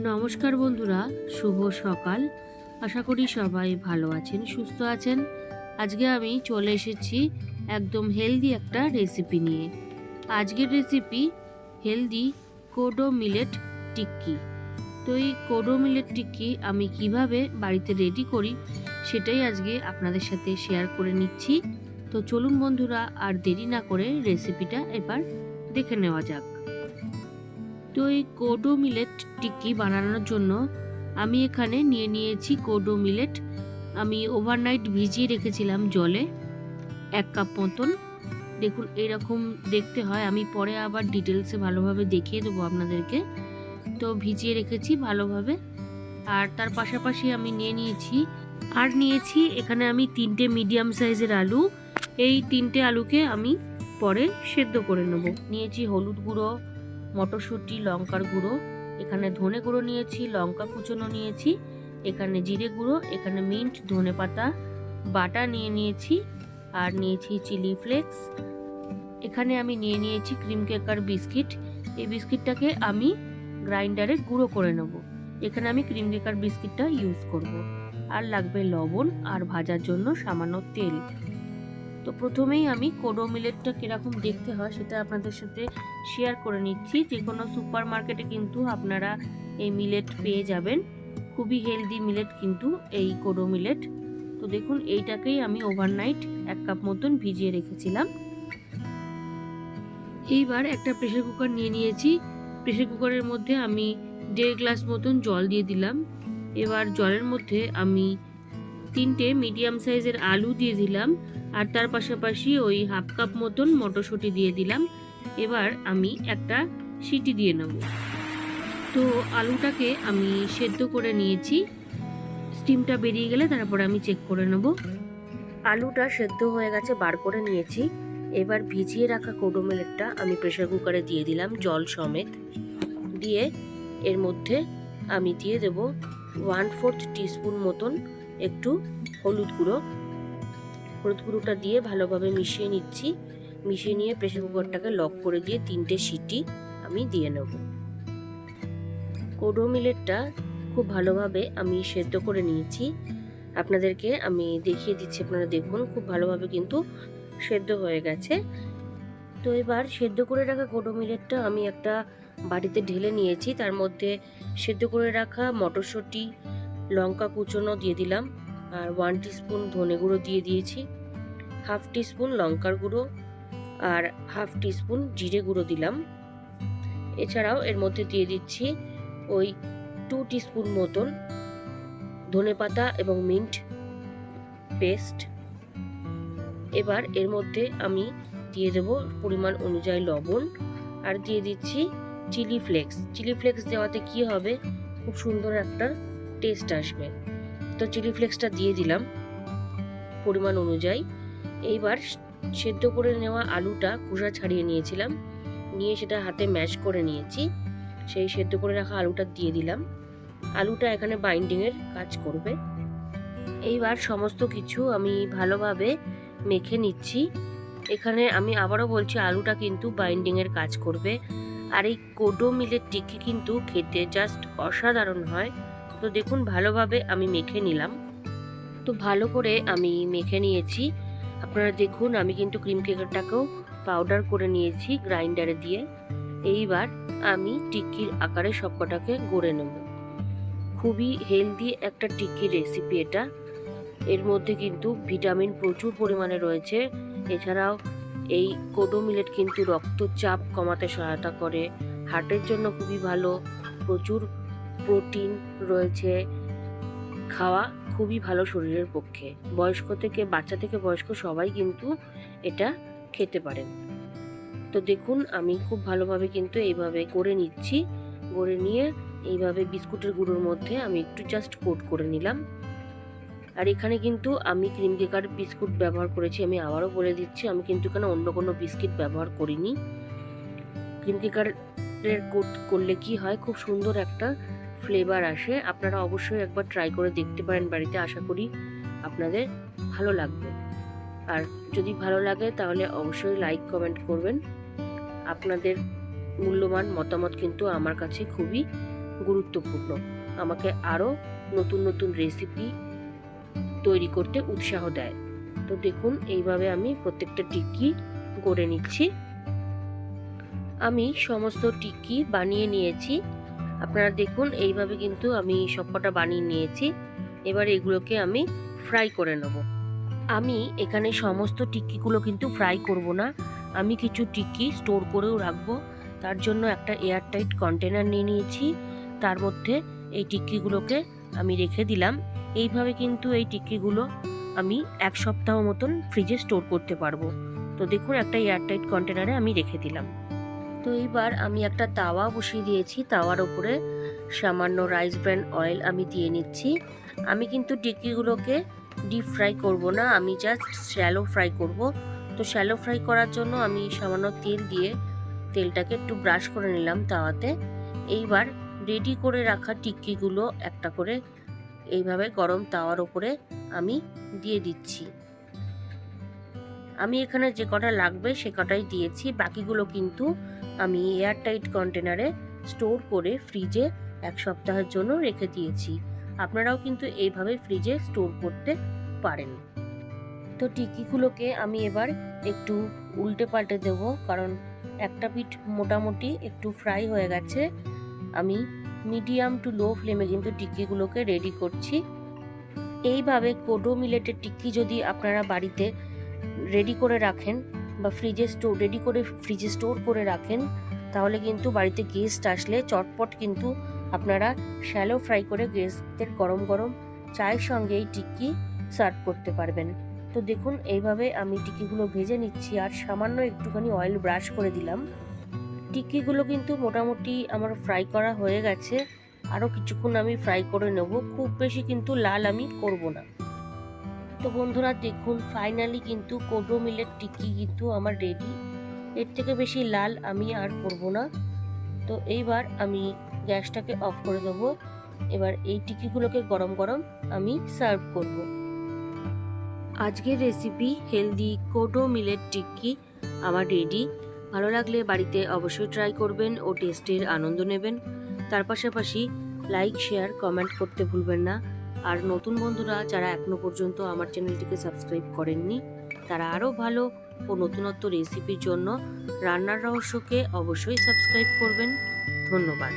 নমস্কার বন্ধুরা, শুভ সকাল। আশা করি সবাই ভালো আছেন, সুস্থ আছেন। আজকে আমি চলে এসেছি একদম হেলদি একটা রেসিপি নিয়ে। আজকের recipe healthy kodo millet tikki. তো এই কোডো মিলেট টিক্কি আমি কিভাবে বাড়িতে রেডি করি সেটাই আজকে আপনাদের সাথে শেয়ার করে নিচ্ছি। তো চলুন বন্ধুরা, আর দেরি না করে রেসিপিটা এবার দেখে নেওয়া যাক। তো এই কোডো মিলেট টিক্কি বানানোর জন্য আমি এখানে নিয়ে নিয়েছি কোডো মিলেট। আমি ওভারনাইট ভিজিয়ে রেখেছিলাম জলে 1 কাপ মতন। দেখুন এরকম দেখতে হয়, আমি পরে আবার ডিটেলসে ভালোভাবে দেখিয়ে দেবো আপনাদেরকে। তো ভিজিয়ে রেখেছি ভালোভাবে। আর তার পাশাপাশি আমি নিয়েছি এখানে আমি 3টে মিডিয়াম সাইজের আলু। এই 3টে আলুকে আমি পরে সেদ্ধ করে নেব। নিয়েছি হলুদ গুঁড়ো, মটরশুঁটি, লঙ্কার গুঁড়ো, এখানে ধনে গুঁড়ো নিয়েছি, লঙ্কা কুচনো নিয়েছি, এখানে জিরে গুঁড়ো, এখানে মিন্ট, ধনে পাতা বাটা নিয়েছি, আর নিয়েছি চিলি ফ্লেক্স। এখানে আমি নিয়েছি ক্রিম কেকার বিস্কিট। এই বিস্কিটটাকে আমি গ্রাইন্ডারে গুঁড়ো করে নেব। এখানে আমি ক্রিম কেকার বিস্কিটটা ইউজ করব। আর লাগবে লবণ, আর ভাজার জন্য সামান্য তেল। তো প্রথমেই আমি কোডো মিলেটটা কীরকম দেখতে হয় সেটা আপনাদের সাথে শেয়ার করে নিচ্ছি। যে কোনো সুপার মার্কেটে কিন্তু আপনারা এই মিলেট পেয়ে যাবেন। খুবই হেলদি মিলেট কিন্তু এই কোডো মিলেট। তো দেখুন এইটাকেই আমি ওভারনাইট 1 কাপ মতন ভিজিয়ে রেখেছিলাম। এইবার একটা প্রেসার কুকার নিয়েছি। প্রেসার কুকারের মধ্যে আমি 1.5 গ্লাস মতন জল দিয়ে দিলাম। এবার জলের মধ্যে আমি 3টে মিডিয়াম সাইজের আলু দিয়ে দিলাম, আর তার পাশাপাশি ওই 1/2 কাপ মতন মটরশুঁটি দিয়ে দিলাম। এবার আমি একটা সিটি দিয়ে নেব। তো আলুটাকে আমি সেদ্ধ করে নিয়েছি। স্টিমটা বেরিয়ে গেলে তারপরে আমি চেক করে নেব। আলুটা সেদ্ধ হয়ে গেছে, বার করে নিয়েছি। এবার ভিজিয়ে রাখা কোডো মিলেটটা আমি প্রেসার কুকারে দিয়ে দিলাম জল সমেত। দিয়ে এর মধ্যে আমি দিয়ে দেব 1/4 টিস্পুন মতন একটু হলুদ গুঁড়োটা দিয়ে ভালোভাবে মিশিয়ে নিচ্ছি। মিশিয়ে নিয়ে প্রেসার কুকারটাকে লক করে দিয়ে 3টে সিটি আমি দিয়ে নেব। কোডো মিলেটটা খুব ভালোভাবে আমি সেদ্ধ করে নিয়েছি। আপনাদেরকে আমি দেখিয়ে দিচ্ছি, আপনারা দেখুন খুব ভালোভাবে কিন্তু সেদ্ধ হয়ে গেছে। তো এবার সেদ্ধ করে রাখা কোডো মিলেটটা আমি একটা বাটিতে ঢেলে নিয়েছি। তার মধ্যে সেদ্ধ করে রাখা মটরশুঁটি, লঙ্কা কুচনো দিয়ে দিলাম, আর 1 টিস্পুন ধনে গুঁড়ো দিয়ে দিয়েছি, 1/2 টিস্পুন লঙ্কার গুঁড়ো, আর 1/2 টিস্পুন জিরে গুঁড়ো দিলাম। এছাড়াও এর মধ্যে দিয়ে দিচ্ছি ওই 2 টিস্পুন মতন ধনে পাতা এবং মিন্ট পেস্ট। এবার এর মধ্যে আমি দিয়ে দেব পরিমাণ অনুযায়ী লবণ, আর দিয়ে দিচ্ছি চিলি ফ্লেক্স দেওয়াতে কি হবে, খুব সুন্দর একটা টেস্ট আসবে। তো চিলি ফ্লেক্সটা দিয়ে দিলাম পরিমাণ অনুযায়ী। এইবার সেদ্ধ করে নেওয়া আলুটা খোসা ছাড়িয়ে নিয়েছিলাম, নিয়ে সেটা হাতে ম্যাশ করে নিয়েছি। সেই সেদ্ধ করে রাখা আলুটা দিয়ে দিলাম। আলুটা এখানে বাইন্ডিংয়ের কাজ করবে। এইবার সমস্ত কিছু আমি ভালোভাবে মেখে নিচ্ছি। এখানে আমি আবারও বলছি, আলুটা কিন্তু বাইন্ডিংয়ের কাজ করবে। আর এই কোডো মিলেট টিক্কি কিন্তু খেতে জাস্ট অসাধারণ হয়। তো দেখুন ভালোভাবে আমি মেখে নিলাম। তো ভালো করে আমি মেখে নিয়েছি। আপনারা দেখুন আমি কিন্তু ক্রিম কেকারটাকেও পাউডার করে নিয়েছি গ্রাইন্ডারে দিয়ে। এইবার আমি টিক্কির আকারে সবকটাকে গড়ে নেব। খুবই হেলদি একটা টিক্কি রেসিপি এটা। এর মধ্যে কিন্তু ভিটামিন প্রচুর পরিমাণে রয়েছে। এছাড়াও এই কোডো মিলেট কিন্তু রক্তচাপ কমাতে সহায়তা করে, হার্টের জন্য খুবই ভালো, প্রচুর প্রোটিন রয়েছে, খাওয়া খুবই ভালো শরীরের পক্ষে। বাচ্চা থেকে বয়স্ক সবাই কিন্তু এটা খেতে পারেন। তো দেখুন আমি খুব ভালোভাবে কিন্তু এইভাবে করে নিচ্ছি। করে নিয়ে এইভাবে বিস্কুটের গুঁড়োর মধ্যে আমি একটু জাস্ট কোট করে নিলাম। আর এখানে কিন্তু আমি ক্রিম কেকার বিস্কুট ব্যবহার করেছি। আমি আবারও বলে দিচ্ছি, আমি কিন্তু এখানে অন্য কোনো বিস্কিট ব্যবহার করিনি। ক্রিম কেকারের কোট করলে কি হয়, খুব সুন্দর একটা ফ্লেভার আসে। আপনারা অবশ্যই একবার ট্রাই করে দেখতে পারেন বাড়িতে, আশা করি আপনাদের ভালো লাগবে। আর যদি ভালো লাগে তাহলে অবশ্যই লাইক কমেন্ট করবেন। আপনাদের মূল্যবান মতামত কিন্তু আমার কাছে খুবই গুরুত্বপূর্ণ, আমাকে আরও নতুন নতুন রেসিপি তৈরি করতে উৎসাহ দেয়। তো দেখুন এইভাবে আমি প্রত্যেকটা টিক্কি গড়ে নিচ্ছি। আমি সমস্ত টিক্কি বানিয়ে নিয়েছি। আপনারা দেখুন এইভাবে কিন্তু আমি সবকটা বানিয়ে নিয়েছি। এবার এগুলোকে আমি ফ্রাই করে নেব। আমি এখানে সমস্ত টিক্কিগুলো কিন্তু ফ্রাই করব না, আমি কিছু টিক্কি স্টোর করেও রাখবো। তার জন্য একটা এয়ারটাইট কন্টেনার নিয়ে নিয়েছি, তার মধ্যে এই টিক্কিগুলোকে আমি রেখে দিলাম। এইভাবে কিন্তু এই টিক্কিগুলো আমি 1 সপ্তাহ মতন ফ্রিজে স্টোর করতে পারবো। তো দেখুন একটা এয়ারটাইট কন্টেনারে আমি রেখে দিলাম। তো এইবার আমি একটা তাওয়া বসিয়ে দিয়েছি, তাওয়ার উপরে সামান্য রাইস ব্র্যান অয়েল আমি দিয়ে নিচ্ছি। আমি কিন্তু টিক্কিগুলোকে ডিপ ফ্রাই করব না, আমি জাস্ট শ্যালো ফ্রাই করব। তো শ্যালো ফ্রাই করার জন্য আমি সামান্য তেল দিয়ে তেলটাকে একটু ব্রাশ করে নিলাম তাওয়াতে। এইবার রেডি করে রাখা টিক্কিগুলো একটা করে এইভাবে গরম তাওয়ার উপরে আমি দিয়ে দিচ্ছি। আমি এখানে যে কটা লাগবে সে কটাই দিয়েছি, বাকিগুলো কিন্তু আমি এয়ারটাইট কন্টেনারে স্টোর করে ফ্রিজে 1 সপ্তাহের জন্য রেখে দিয়েছি। আপনারাও কিন্তু এইভাবে ফ্রিজে স্টোর করতে পারেন। তো টিক্কিগুলোকে আমি এবার একটু উল্টে পাল্টে দেবো, কারণ একটা পিঠ মোটামুটি একটু ফ্রাই হয়ে গেছে। আমি মিডিয়াম টু লো ফ্লেমে কিন্তু টিক্কিগুলোকে রেডি করছি। এইভাবে কোডো মিলেটের টিক্কি যদি আপনারা বাড়িতে রেডি করে রাখেন বা ফ্রিজে স্টোর করে রাখেন, তাহলে কিন্তু বাড়িতে গেস্ট আসলে চটপট কিন্তু আপনারা শ্যালো ফ্রাই করে গেস্টদের গরম গরম চায়ের সঙ্গে এই টিক্কি সার্ভ করতে পারবেন। তো দেখুন এইভাবে আমি টিক্কিগুলো ভেজে নিচ্ছি, আর সামান্য একটুখানি অয়েল ব্রাশ করে দিলাম। টিক্কিগুলো কিন্তু মোটামুটি আমার ফ্রাই করা হয়ে গেছে, আরও কিছুক্ষণ আমি ফ্রাই করে নেব, খুব বেশি কিন্তু লাল আমি করব না। তো বন্ধুরা দেখুন ফাইনালি কিন্তু কোডো মিলেট টিক্কি কিন্তু আমার রেডি। এর থেকে বেশি লাল আমি আর করব না। তো এইবার আমি গ্যাসটাকে অফ করে দেবো। এবার এই টিক্কিগুলোকে গরম গরম আমি সার্ভ করব। আজকের recipe healthy kodo millet tikki আমার রেডি। ভালো লাগলে বাড়িতে অবশ্যই ট্রাই করবেন ও টেস্টের আনন্দ নেবেন। তার পাশাপাশি লাইক, শেয়ার, কমেন্ট করতে ভুলবেন না। আর নতুন বন্ধুরা যারা এখনো পর্যন্ত আমার চ্যানেলটিকে সাবস্ক্রাইব করেননি, তারা আরও ভালো ও নতুনত্ব রেসিপির জন্য রান্নার রহস্যকে অবশ্যই সাবস্ক্রাইব করবেন। ধন্যবাদ।